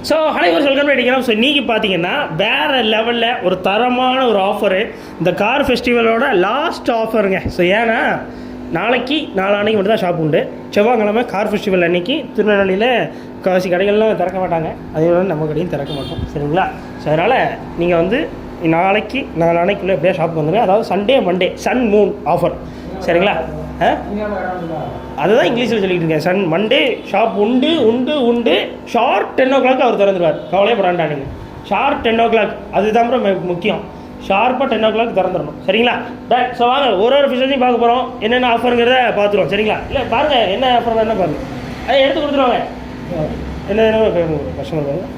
So அனைவரும் welcome பண்ணிக்கலாம். So இன்றைக்கி பார்த்தீங்கன்னா வேறு லெவலில் ஒரு தரமான ஒரு ஆஃபரு, இந்த கார் ஃபெஸ்டிவலோட லாஸ்ட் ஆஃபருங்க. ஸோ ஏன்னா நாளைக்கு நாளான்னைக்கு மட்டும் தான் ஷாப் உண்டு. செவ்வாய்க்கிழமை கார் ஃபெஸ்டிவல் அன்றைக்கி திருநெல்வேலியில் காசி கடைகள்லாம் திறக்க மாட்டாங்க, அதே மாதிரி நம்ம கடையும் திறக்க மாட்டோம், சரிங்களா? ஸோ அதனால் நீங்கள் வந்து நாளைக்கு நாளான்னைக்குள்ளே எப்படியா ஷாப் வந்துடுங்க. அதாவது Sunday Monday sun moon offer, சரிங்களா? அதுதான் இங்கிலீஷில் சொல்லிட்டு இருக்கேன். சன் மண்டே ஷாப் உண்டு உண்டு உண்டு. ஷார்ப் 10 o'clock அவர் திறந்துடுவார், கவலையே படாண்டா நீங்கள். ஷார்ப் 10 o'clock அதுதான் முக்கியம். ஷார்ப்பாக 10 o'clock திறந்துடணும், சரிங்களா? பட் ஸோ வாங்க ஒரு ஃபிஷஸையும் பார்க்க போகிறோம், என்னென்ன ஆஃபருங்கிறத பார்த்துருவோம், சரிங்களா? இல்லை பாருங்கள் என்ன ஆஃபர் என்ன பாருங்கள், அதை எடுத்து கொடுத்துருவாங்க. என்னென்ன கஸ்டமர் பாருங்கள்,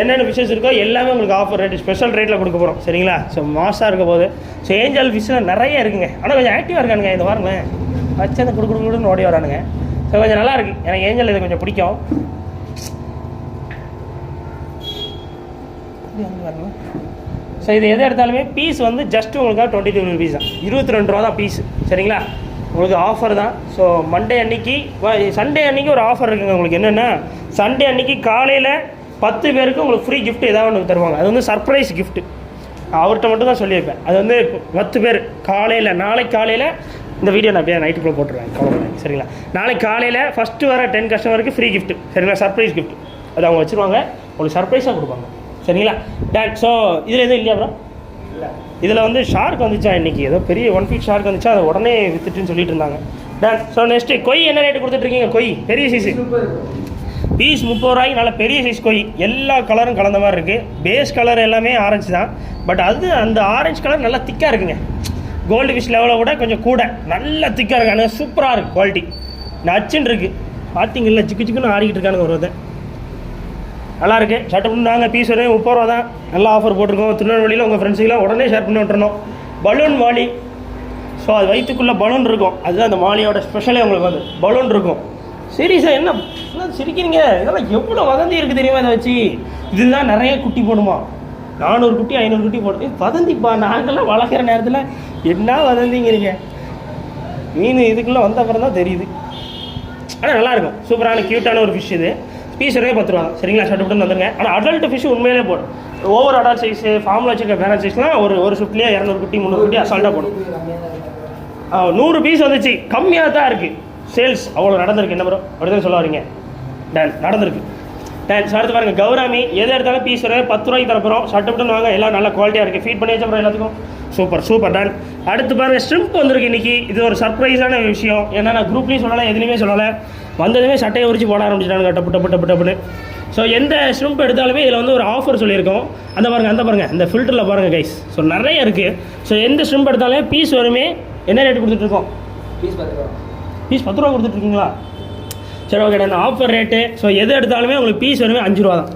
என்னென்ன ஃபிஷஸ் இருக்கோ எல்லாமே உங்களுக்கு ஆஃபர் ரேட்டு ஸ்பெஷல் ரேட்டில் கொடுக்க போகிறோம், சரிங்களா? ஸோ மாசாக இருக்க போது. ஸோ ஏஞ்சல் ஃபிஷ்லாம் நிறைய இருக்குங்க, ஆனால் கொஞ்சம் ஆக்டிவாக இருக்கானுங்க. இந்த வாருங்களேன் வச்சு அந்த கொடுக்குன்னு ஓடி வரானுங்க. ஸோ கொஞ்சம் நல்லா இருக்குது, எனக்கு ஏஞ்சல் இது கொஞ்சம் பிடிக்கும். ஸோ இது எது எடுத்தாலுமே பீஸ் வந்து ஜஸ்ட் உங்களுக்காக 22 rupees தான், 22 ரூபா தான் பீஸ், சரிங்களா? உங்களுக்கு ஆஃபர் தான். ஸோ மண்டே அன்னைக்கு சண்டே அன்றைக்கி ஒரு ஆஃபர் இருக்குங்க உங்களுக்கு. என்னென்னா சண்டே அன்றைக்கி காலையில் 10 பேருக்கு உங்களுக்கு ஃப்ரீ கிஃப்ட் ஏதாவது ஒன்று தருவாங்க. அது வந்து சர்ப்ரைஸ் கிஃப்ட்டு, அவர்கிட்ட மட்டும் தான் சொல்லியிருப்பேன். அது வந்து 10 பேர் காலையில், நாளைக்கு காலையில் இந்த வீடியோ நான் அப்படியே நைட்டுக்குள்ளே போட்டுருவேன், கவலை, சரிங்களா? நாளைக்கு காலையில் ஃபஸ்ட்டு வர 10 கஸ்டமருக்கு ஃப்ரீ கிஃப்ட், சரிங்களா? சர்ப்ரைஸ் கிஃப்ட் அது அவங்க வச்சுருவாங்க, உங்களுக்கு சர்ப்ரைஸாக கொடுப்பாங்க, சரிங்களா? டேட் ஸோ இதில் எதுவும் இல்லையா ப்ரோ? இல்லை, இதில் வந்து ஷார்க் வந்துச்சா இன்றைக்கி, ஏதோ பெரிய 1 feet ஷார்க் வந்துச்சா, அதை உடனே வித்துட்டுன்னு சொல்லிட்டு இருந்தாங்க. டேட் ஸோ நெக்ஸ்ட்டு கொய் என்ன ரேட்டு கொடுத்துட்ருக்கீங்க? கொய் பெரிய சைஸு பீஸ் 30 ரூபாய்க்கு, நல்ல பெரிய சைஸ் கொய், எல்லா கலரும் கலந்த மாதிரி இருக்குது. பேஸ் கலர் எல்லாமே ஆரஞ்சு தான், பட் அது அந்த ஆரஞ்சு கலர் நல்லா திக்காக இருக்குங்க. கோல்டு ஃபிஷ் லெவலில் விட கொஞ்சம் கூட நல்லா திக்காக இருக்கானு, சூப்பராக இருக்குது குவாலிட்டி, நச்சுன்னு இருக்குது. பார்த்தீங்கல்ல சிக்கு சிக்குன்னு ஆடிக்கிட்டு இருக்கானுங்க ஒரு இதை, நல்லாயிருக்கு. ஷர்ட் பண்ணி நாங்கள் பீஸ் வரையும் 30 ரூபா தான், நல்லா ஆஃபர் போட்டிருக்கோம். திருநெல்வேலியில் உங்கள் ஃப்ரெண்ட்ஸுக்கெல்லாம் உடனே ஷேர் பண்ணி விட்டுறணும். பலூன் மாலி, ஸோ அது வயிற்றுக்குள்ளே பலூன் இருக்கும், அதுதான் அந்த மாலியோட ஸ்பெஷலே. உங்களுக்கு வந்து பலூன் இருக்கும். சீரியஸாக என்ன சிரிக்கிறீங்க? இதெல்லாம் எவ்வளோ வதந்தி இருக்குது தெரியுமா இதை வச்சு? இதுதான் நிறைய குட்டி போடுமா, 400 குட்டி 500 குட்டி போடுது. வதந்திப்பா, நாங்கள்லாம் வளர்க்குற நேரத்தில் என்ன வதந்திங்கிறீங்க? மீன் இதுக்குள்ளே வந்த அப்புறம் தான் தெரியுது. ஆனால் நல்லாயிருக்கும், சூப்பரான க்யூட்டான ஒரு ஃபிஷ் இது. பீஸ் வரையே 10 ரூபா, சரிங்களா? ஷர்ட் விட்டு வந்துருங்க. ஆனால் அடல்ட் ஃபிஷ் உண்மையிலே போடும். ஓவர் அடல்ட் சைஸு ஃபார்மில் வச்சுருக்க பேரண்ட் சைஸ்லாம் ஒரு ஷிஃப்ட்லேயே 200 குட்டி 300 குட்டி அசால்ட்டாக போடும். 100 பீஸ் வந்துச்சு, கம்மியாக தான் இருக்குது சேல்ஸ், அவ்வளோ நடந்திருக்கு. என்ன ப்ரோ அப்படி தான் சொல்ல வரீங்க? டன் நடந்திருக்கு. டன் அடுத்து பாருங்கள், கௌராமி எது எடுத்தாலும் பீஸ் வரையே 10 ரூபாய்க்கு தரப்போகிறோம். ஷர்ட் விட்டுன்னு வாங்க, எல்லாம் நல்லா குவாலிட்டியாக இருக்குது. ஃபீட் பண்ணி வச்சப்பறம் எல்லாத்துக்கும் சூப்பர் சூப்பர். டன் அடுத்து பாருங்கள், ஸ்ட்ரிம்ப் வந்திருக்கு இன்றைக்கி. இது ஒரு சர்ப்ரைஸான விஷயம். ஏன்னா நான் குரூப்லேயும் சொல்லலை, எதுலேயுமே சொல்லலை, வந்ததுமே சட்டையை உரிச்சு போட ஆரம்பிச்சிட்டாங்க டப்பு டப்பு டப்பு டப்புன்னு. ஸோ எந்த ஸ்ட்ரிம்ப் எடுத்தாலுமே இதில் வந்து ஒரு ஆஃபர் சொல்லியிருக்கோம். அந்த பாருங்கள் இந்த ஃபில்டரில் பாருங்கள் கைஸ். ஸோ நிறைய இருக்குது. ஸோ எந்த ஸ்ட்ரிம்ப் எடுத்தாலுமே பீஸ் வருமே என்ன ரேட்டு கொடுத்துட்ருக்கோம்? பீஸ் 10 ரூபா. பீஸ் 10 ரூபா கொடுத்துட்ருக்கீங்களா? சரி ஓகே, அந்த ஆஃபர் ரேட்டு. ஸோ எது எடுத்தாலுமே உங்களுக்கு பீஸ் வருமே 5 ரூபா தான்.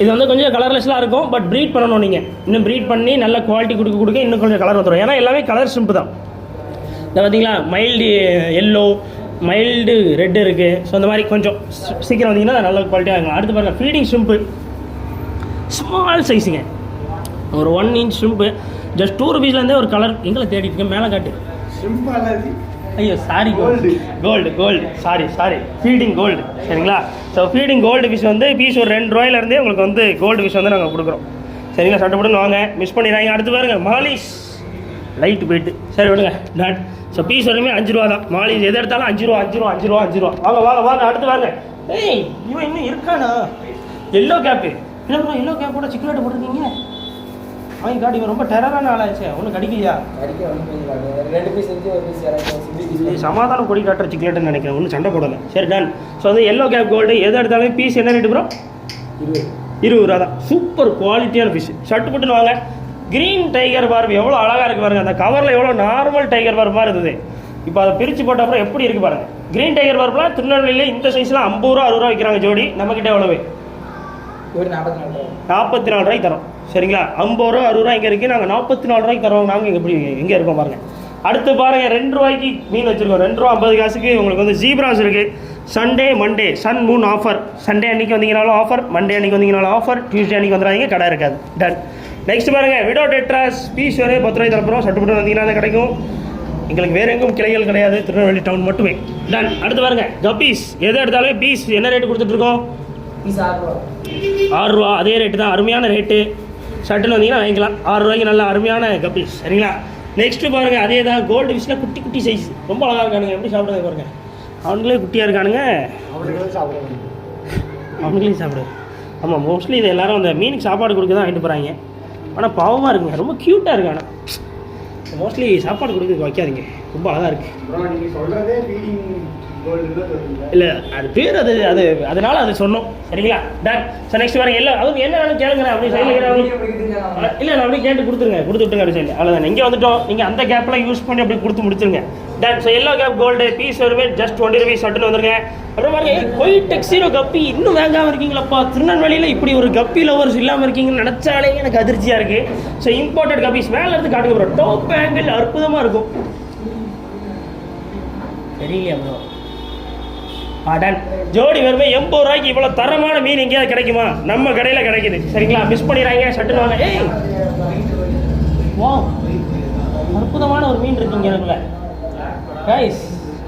இது வந்து கொஞ்சம் கலர்லெஸ்லாம் இருக்கும், பட் ப்ரீட் பண்ணணும் நீங்கள். இன்னும் ப்ரீட் பண்ணி நல்ல குவாலிட்டி கொடுக்க இன்னும் கொஞ்சம் கலர் வந்துடும். ஏன்னா எல்லாமே கலர் ஸ்ட்ரிம்ப் தான். இதை பார்த்தீங்களா, மைல்டு எல்லோ, மைல்டு ரெட்டு இருக்குது. ஸோ அந்த மாதிரி கொஞ்சம் சீக்கிரம் வந்தீங்கன்னா நல்ல குவாலிட்டியாக இருக்கும். அடுத்து பாருங்கள், ஃபீடிங் ஸ்ட்ரிம்ப்பு ஸ்மால் சைஸுங்க, ஒரு 1 inch ஸ்ட்ரிம்ப்பு. ஜஸ்ட் 2 rupeesலேருந்தே ஒரு கலர் எங்களை தேடிட்டு இருக்கேன். மேலே காட்டு ஐயோ sorry, gold sorry feeding gold, சரிங்களா? ஸோ ஃபீடிங் கோல்டு ஃபிஷ் வந்து பீஸ் ஒரு 2 ரூபாயிலேருந்தே உங்களுக்கு வந்து கோல்டு ஃபிஷ் வந்து நாங்கள் கொடுக்குறோம், சரிங்களா? சட்டப்பட்டு வாங்க, மிஸ் பண்ணிடுறாங்க. அடுத்து பாருங்கள், மாலிஸ் லைட்டு போயிட்டு, சரி விடுங்க டாட். ஸோ பீஸ் வரையுமே 5 ரூபா தான். மாலிஸ் எது எடுத்தாலும் 5 ரூபா 5 ரூபா 5 ரூபா 5 ரூபா. வாங்க அடுத்து வாங்க. ஏய் இவன் இன்னும் இருக்கானா? எல்லோ கேப்பு இல்லை ப்ரோ, எல்லோ கேப்போட சிக்கலேட்டு போட்டிருக்கீங்க. அவன் காட்டி ரொம்ப டெரரான ஆளாச்சு, ஒன்றும் கடிக்கலையா? சமாதானம் கொடி காட்டுற சிக்கலேட்டுன்னு நினைக்கிறேன், ஒன்றும் சண்டை போடலை. சரி டன். ஸோ வந்து எல்லோ கேப் கோல்டு எது எடுத்தாலும் பீஸ் என்ன ரேட்டு ப்ரோ? 20 ரூபா தான். சூப்பர் குவாலிட்டியான ஃபிஷ். ஷர்ட் போட்டுன்னு வாங்க. க்ரீன் டைகர் பார்ப் எவ்வளோ அழகாக இருக்குது பாருங்கள். அந்த கவரில் எவ்வளோ நார்மல் டைகர் பார்ப் மாதிரி இருந்தது, இப்போ அதை பிரித்து போட்ட அப்புறம் எப்படி இருக்குது பாருங்கள். க்ரீன் டைகர் பார்ப்லாம் திருநெல்வேலியில் இந்த சைஸ்லாம் 50 ரூபா 60 ரூபா விற்கிறாங்க ஜோடி. நம்மக்கிட்ட எவ்வளவு? 44 ரூபாய்க்கு தரோம், சரிங்களா? 50 ரூபா 60 ரூபா இங்கே இருக்குது, நாங்கள் 44 ரூபாய்க்கு தரோம். நாங்கள் எப்படி எங்கே இருக்கோம் பாருங்கள். அடுத்து பாருங்கள், 2 ரூபாய்க்கு மீன் வச்சுருக்கோம். 2 ரூபா 50 காசுக்கு உங்களுக்கு வந்து ஜீப்ராஸ் இருக்குது. Sunday Monday sun moon offer. Sunday அன்றைக்கி வந்தீங்கனாலும் ஆஃபர், மண்டே அன்றைக்கி வந்தீங்கனாலும் ஆஃபர், டியூஸ்டே அன்றைக்கி வந்துடாதீங்க, கடை இருக்காது. டன். நெக்ஸ்ட் பாருங்கள், விடோ டெட்ராஸ் பீஸ் வரையே 10 ரூபாய்க்கு தரப்போம். சட்டுப்பட்டு வந்தீங்கன்னா கிடைக்கும். எங்களுக்கு வேறு எங்கும் கிளைகள் கிடையாது, திருநெல்வேலி டவுன் மட்டுமே. டன். அடுத்து பாருங்கள், கப்பீஸ் எது எடுத்தாலும் பீஸ் என்ன ரேட்டு கொடுத்துட்ருக்கோம்? 6 ரூபா அதே ரேட்டு தான், அருமையான ரேட்டு. ஷர்ட்டுன்னு வந்தீங்கன்னா வாங்கிக்கலாம் 6 ரூபாய்க்கு நல்ல அருமையான கப்பீஸ். சரிங்களா? நெக்ஸ்ட்டு பாருங்கள், அதே தான் கோல்டு ஃபிஷ்ஷில் குட்டி குட்டி சைஸ் ரொம்ப அழகாக இருக்கானுங்க. எப்படி சாப்பிடுங்க பாருங்கள், அவங்களே குட்டியாக இருக்கானுங்க, அவங்களையும் சாப்பிடுங்க. ஆமாம், மோஸ்ட்லி இது எல்லோரும் அந்த மீனுக்கு சாப்பாடு கொடுக்க தான் வாங்கிட்டு போகிறாங்க. ஆனால் பாவமாக இருக்குங்க, ரொம்ப க்யூட்டாக இருக்கு. ஆனால் மோஸ்ட்லி சாப்பாடு கொடுக்க வைக்காதீங்க, ரொம்ப அழகாக இருக்குது. இல்லை அது பேர் அது அது அதனால அது சொன்னோம். சரிங்களா? டன். ஸோ நெக்ஸ்ட் வரீங்க எல்லாம் அவங்க என்ன வேணும் கேளுங்க. அப்படி சைடில் இல்லை நான் அப்படியே கேட்டு கொடுத்துருங்க, கொடுத்து விட்டுங்க. அப்படி சைடில் அவ்வளோதான். இங்கே வந்துட்டோம், நீங்கள் அந்த கேப்பில் யூஸ் பண்ணி அப்படி கொடுத்து முடிச்சுருங்க. Done. So yellow cap gold piece வருவே ஜஸ்ட் 20 rupees ஷர்ட்டுன்னு வந்துருங்க. அப்புறம் பாருங்க, ஒயிட் டெக்ஸீரோ கப்பி இன்னும் வாங்காமல் இருக்கீங்களப்பா. திருநெல்வேலியில் இப்படி ஒரு கப்பி லவர்ஸ் இல்லாமல் இருக்கீங்கன்னு நினச்சாலே எனக்கு அதிர்ச்சியாக இருக்குது. ஸோ இம்போர்ட்டட் கப்பீஸ் மேலே இருந்து காட்டுங்க ப்ரோ. டாப் ஆங்கிள் அற்புதமாக இருக்கும். தெரியலையா ப்ரோ? டன். ஜோடி வருமே 80 ரூபாய்க்கு இவ்வளோ தரமான மீன் எங்கேயாவது கிடைக்குமா? நம்ம கடையில் கிடைக்குது. சரிங்களா? மிஸ் பண்ணிடுறாங்க, ஷர்ட்டுன்னு வாங்க. ஏய் வா, அற்புதமான ஒரு மீன் இருக்குங்க எனக்குள்ள கைஸ்.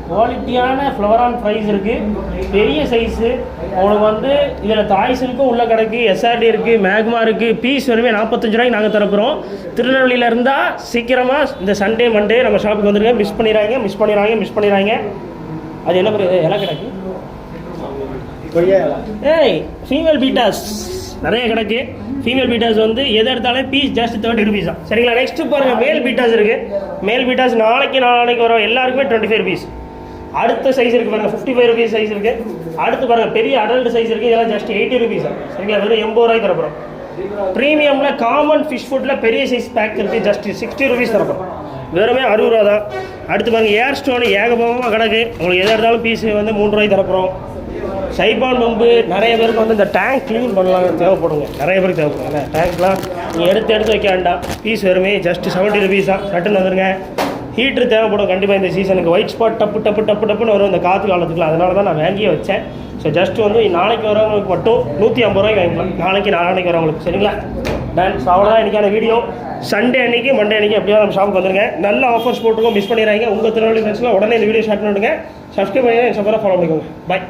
குவாலிட்டியான ஃப்ளவர் ஆன் ஃப்ரைஸ் இருக்குது, பெரிய சைஸு. உங்களுக்கு வந்து இதில் தாய்ஸுக்கும் உள்ள கிடக்கு, எஸ்ஆர்டி இருக்குது, மேக்மா இருக்குது. பீஸ் வருமே 45 ரூபாய்க்கு நாங்கள் தரப்போகிறோம். திருநெல்வேலியில் இருந்தால் சீக்கிரமாக இந்த சண்டே மண்டே நம்ம ஷாப்புக்கு வந்துருங்க. மிஸ் பண்ணிடுறாங்க. அது என்ன பண்ணுறது, எல்லாம் கிடக்கு. ஏய் ஃபீமேல் பீட்டாஸ் நிறைய கிடக்கு. ஃபீமேல் பீட்டாஸ் வந்து எதை எடுத்தாலும் பீஸ் ஜஸ்ட் 30 rupees தான். சரிங்களா? நெக்ஸ்ட்டு பாருங்கள், மேல் பீட்டாஸ் இருக்குது. மேல் பீட்டாஸ் நாளைக்கு வரும் எல்லாருக்குமே 25 rupees. அடுத்த சைஸ் இருக்குது பாருங்கள், 55 rupees சைஸ் இருக்குது. அடுத்து பாருங்கள், பெரிய அடல்ட் சைஸ் இருக்குது. இதெல்லாம் ஜஸ்ட் 80 rupees தான். சரிங்களா? வெறும் 80 ரூபாய்க்கு தரப்போகிறோம். ப்ரீமியமில் காமன் ஃபிஷ் ஃபுட்டில் பெரிய சைஸ் பேக் இருக்குது, ஜஸ்ட் 60 rupees தரப்போகிறோம். வெறுமே 60 ரூபா தான். அடுத்து பாருங்கள், ஏர் ஸ்டோனு ஏகபோகமாக கிடக்கு. உங்களுக்கு எதாக இருந்தாலும் பீஸ் வந்து 3 ரூபாய்க்கு தரப்போகிறோம். சைபான் பம்பு நிறைய பேருக்கு வந்து இந்த டேங்க் க்ளீன் பண்ணலாம் தேவைப்படுங்க, நிறைய பேருக்கு தேவைப்படுங்க. டேங்க்லாம் நீங்கள் எடுத்து வைக்க வேண்டாம். பீஸ் வெறுமே ஜஸ்ட் 70 rupees தான். ஷர்ட்டுன்னு வந்துருங்க. ஹீட்ரு தேவைப்படும் கண்டிப்பாக இந்த சீசனுக்கு. ஒயிட் ஸ்பாட் டப்புன்னு வரும் இந்த காற்று காலத்துக்குலாம். அதனால தான் நான் வாங்கியே வச்சேன். ஸோ ஜஸ்ட் வந்து நாளைக்கு வரவங்களுக்கு மட்டும் 150 ரூபாய்க்கு வாங்கிக்கலாம். நாளைக்கு வரவங்களுக்கு. சரிங்களா? டன். ஸோ அவ்வளோதான் இன்றைக்கான வீடியோ. சண்டே அன்றைக்கி மண்டே அன்றைக்கி எப்படியாவது நம்ம ஷாப்புக்கு வந்துருங்க. நல்ல ஆஃபர்ஸ் போட்டுருக்கோம், மிஸ் பண்ணிடுறாங்க. உங்கள் திருநெல்வேலி ஃப்ரெண்ட்ஸ்லாம் உடனே இந்த வீடியோ ஷேர் பண்ணிவிடுங்க. சப்ஸ்கிரைப் பண்ணி என் சப்பராக ஃபாலோ பண்ணிக்கோங்க. பாய்.